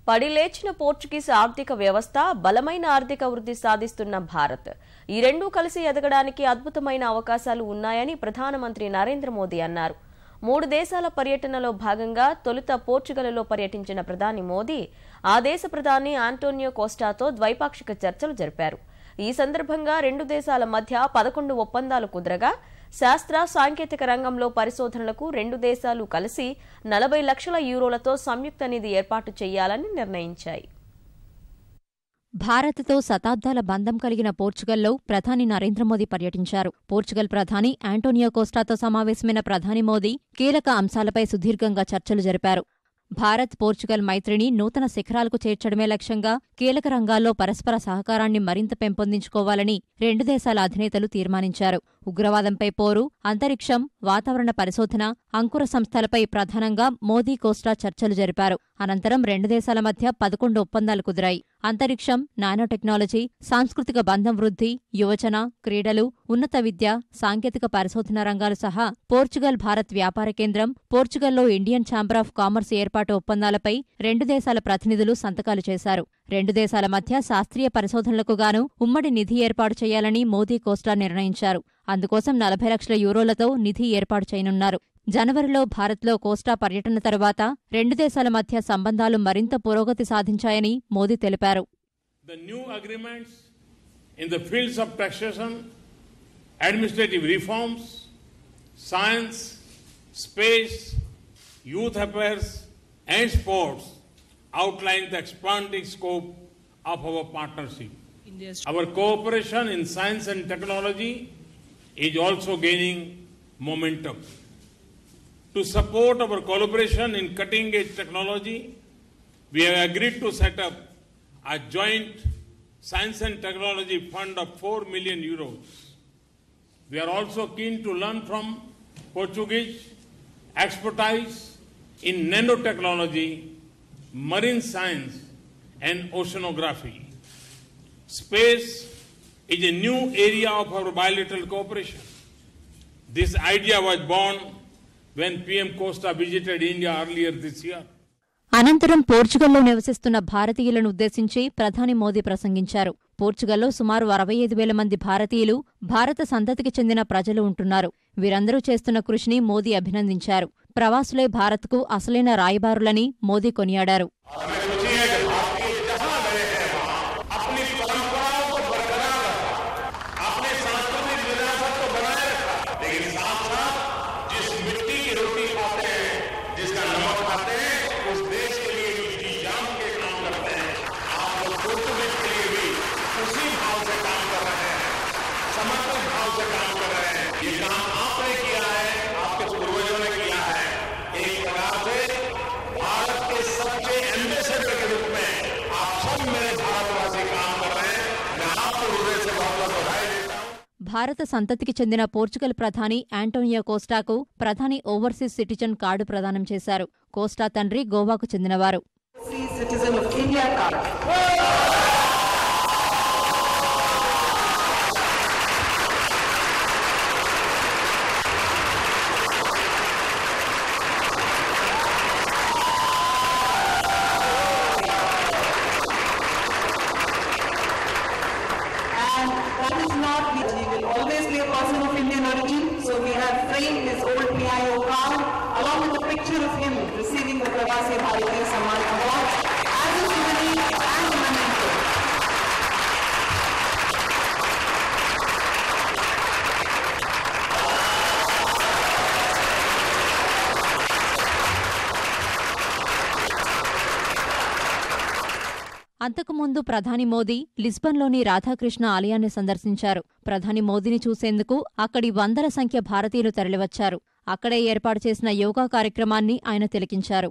పడిలేచిన Portuguese ఆర్థిక వ్యవస్థ, బలమైన ఆర్థిక వృద్ధి సాధిస్తున్న భారత్ ఈ రెండూ కలిసి ఎదగడానికి అద్భుతమైన అవకాశాలు ఉన్నాయని ప్రధానమంత్రి నరేంద్ర మోదీ అన్నారు. 3 దేశాల పర్యటనలో భాగంగా తొలుత పోర్చుగల్లో పర్యటించిన ప్రధాని మోదీ ఆ దేశ ప్రధాని ఆంటోనియో కోస్టాతో ద్వైపాక్షిక చర్చలు జరిపారు. ఈ సందర్భంగా 2 దేశాల మధ్య 11 ఒప్పందాలు కుదరగా శాస్త్ర సాంకేతిక రంగంలో పరిశోధనలకు 2 దేశాలు కలిసి 40 లక్షల యూరోలతో సంయుక్త నిధి ఏర్పాటు చేయాలని నిర్ణయించాయి. భారత్తో శతాబ్దాల బంధం కలిగిన పోర్చుగల్లో ప్రధాని నరేంద్ర మోదీ పర్యటించారు. పోర్చుగల్ ప్రధాని ఆంటోనియో కోస్టాతో సమావేశమైన ప్రధాని మోదీ కీలక అంశాలపై సుదీర్ఘంగా చర్చలు జరిపారు. భారత్ పోర్చుగల్ మైత్రిని నూతన శిఖరాలకు చేర్చడమే లక్ష్యంగా కీలక రంగాల్లో పరస్పర సహకారాన్ని మరింత పెంపొందించుకోవాలని 2 దేశాల అధినేతలు తీర్మానించారు. ఉగ్రవాదంపై పోరు, అంతరిక్షం, వాతావరణ పరిశోధన, అంకుర సంస్థలపై ప్రధానంగా మోదీ కోస్టా చర్చలు జరిపారు. అనంతరం 2 దేశాల మధ్య 11 ఒప్పందాలు కుదిరాయి. అంతరిక్షం, నానో టెక్నాలజీ, సాంస్కృతిక బంధం వృద్ధి, యువజన, క్రీడలు, ఉన్నత విద్య, సాంకేతిక పరిశోధన రంగాలు సహా పోర్చుగల్ భారత్ వ్యాపార కేంద్రం, పోర్చుగల్లో ఇండియన్ ఛాంబర్ ఆఫ్ కామర్స్ ఏర్పాటు ఒప్పందాలపై 2 దేశాల ప్రతినిధులు సంతకాలు చేశారు. 2 దేశాల మధ్య శాస్త్రీయ పరిశోధనలకు గాను ఉమ్మడి నిధి ఏర్పాటు చేయాలని మోదీ కోస్టా నిర్ణయించారు. అందుకోసం 40 లక్షల యూరోలతో నిధి ఏర్పాటు చేయనున్నారు. జనవరిలో భారత్లో కోస్టా పర్యటన తరువాత 2 దేశాల మధ్య సంబంధాలు మరింత పురోగతి సాధించాయని మోదీ తెలిపారు. The new agreements in the fields of taxation, administrative reforms, science, space, youth affairs and sports outline the expanding scope of our partnership. Our cooperation in science and technology is also gaining momentum. To support our collaboration in cutting-edge technology, we have agreed to set up a joint science and technology fund of 4 million euros. We are also keen to learn from Portuguese expertise in nanotechnology, marine science and oceanography. Space is a new area of our bilateral cooperation. This idea was born when PM Costa visited India earlier this year. అనంతరం పోర్చుగల్లో నివసిస్తున్న భారతీయులను ఉద్దేశించి ప్రధాని మోదీ ప్రసంగించారు. పోర్చుగల్లో సుమారు 65,000 మంది భారతీయులు, భారత సంతతికి చెందిన ప్రజలు ఉంటున్నారు. వీరందరూ చేస్తున్న కృషిని మోదీ అభినందించారు. ప్రవాసులే భారత్కు అసలైన రాయబారులని మోదీ కొనియాడారు. భారత సంతతికి చెందిన పోర్చుగల్ ప్రధాని ఆంటోనియో కోస్టాకు ప్రధాని ఓవర్సీస్ సిటిజన్ కార్డు ప్రదానం చేశారు. కోస్టా తండ్రి గోవాకు చెందినవారు. Always be a person of Indian origin, so we have framed his old PIO crown along with a picture of him receiving the Pravasi Bharatiya Samman Award as a souvenir and a memento. అంతకుముందు ప్రధాని మోదీ లిస్బన్లోని రాధాకృష్ణ ఆలయాన్ని సందర్శించారు. ప్రధాని మోదీని చూసేందుకు అక్కడి వందల సంఖ్య భారతీయులు తరలివచ్చారు. అక్కడే ఏర్పాటు చేసిన యోగా కార్యక్రమాన్ని ఆయన తిలకించారు.